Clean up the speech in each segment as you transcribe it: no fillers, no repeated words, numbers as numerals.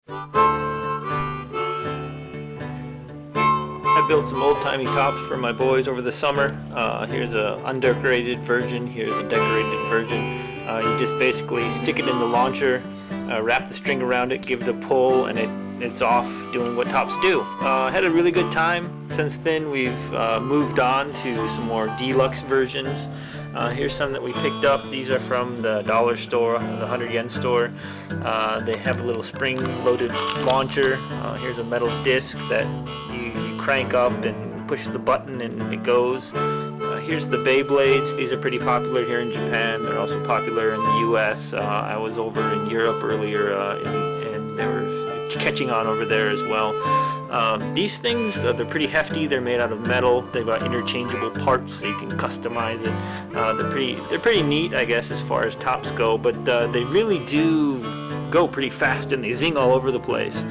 I built some old-timey tops for my boys over the summer. Here's a undecorated version, here's a decorated version. You just basically stick it in the launcher, wrap the string around it, give it a pull, and it's off doing what tops do. Had a really good time. Since then we've moved on to some more deluxe versions. Here's some that we picked up. These are from the dollar store, the 100 yen store. They have a little spring-loaded launcher. Here's a metal disc that you crank up and push the button and it goes. Here's the BeyBlades. These are pretty popular here in Japan. They're also popular in the US. I was over in Europe earlier and they were catching on over there as well. These things, they're pretty hefty. They're made out of metal. They've got interchangeable parts so you can customize it. They're pretty neat, I guess, as far as tops go, but they really do go pretty fast and they zing all over the place.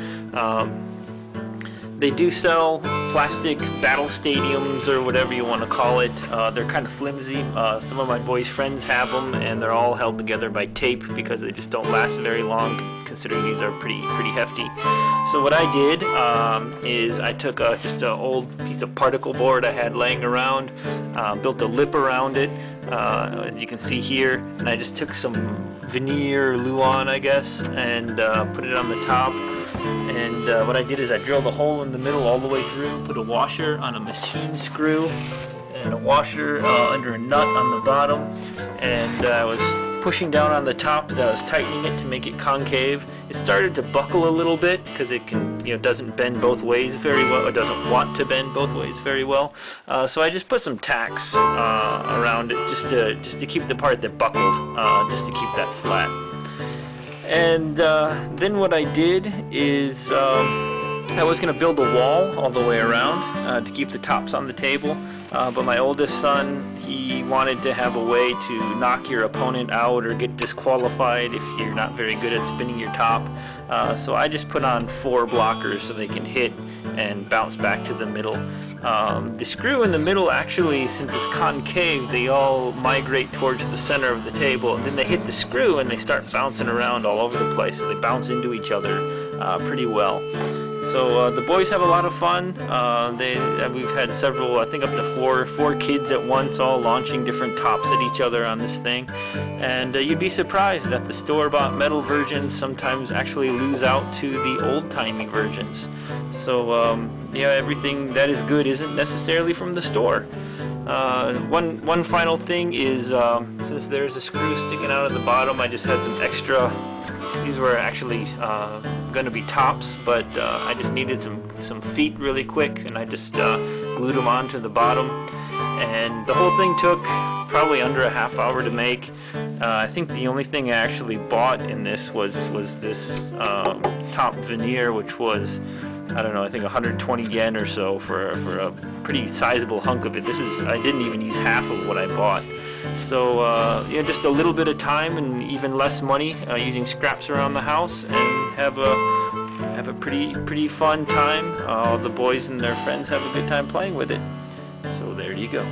They do sell plastic battle stadiums or whatever you want to call it. They're kind of flimsy. Some of my boys' friends have them, and they're all held together by tape because they just don't last very long, considering these are pretty hefty. So what I did is I took just an old piece of particle board I had laying around, built a lip around it, as you can see here, and I just took some veneer Luan, I guess, and put it on the top. And what I did is I drilled a hole in the middle all the way through, put a washer on a machine screw, and a washer under a nut on the bottom, and I was pushing down on the top as I was tightening it to make it concave. It started to buckle a little bit because it doesn't bend both ways very well, or doesn't want to bend both ways very well. So I just put some tacks around it just to keep the part that buckled, just to keep that flat. And then what I did is I was going to build a wall all the way around to keep the tops on the table, but my oldest son, he wanted to have a way to knock your opponent out or get disqualified if you're not very good at spinning your top. So I just put on 4 blockers so they can hit and bounce back to the middle. The screw in the middle, actually, since it's concave, they all migrate towards the center of the table, and then they hit the screw and they start bouncing around all over the place. So they bounce into each other pretty well. So the boys have a lot of fun. We've had several, I think up to four kids at once, all launching different tops at each other on this thing. And you'd be surprised that the store-bought metal versions sometimes actually lose out to the old-timey versions. So yeah, everything that is good isn't necessarily from the store. One final thing is, since there's a screw sticking out of the bottom, I just had some extra. These were actually going to be tops, but I just needed some feet really quick, and I just glued them onto the bottom. And the whole thing took probably under a half hour to make. I think the only thing I actually bought in this was this top veneer, which was, I don't know, I think 120 yen or so for a pretty sizable hunk of it. I didn't even use half of what I bought. So yeah, just a little bit of time and even less money using scraps around the house, and have a pretty fun time. All the boys and their friends have a good time playing with it. So there you go.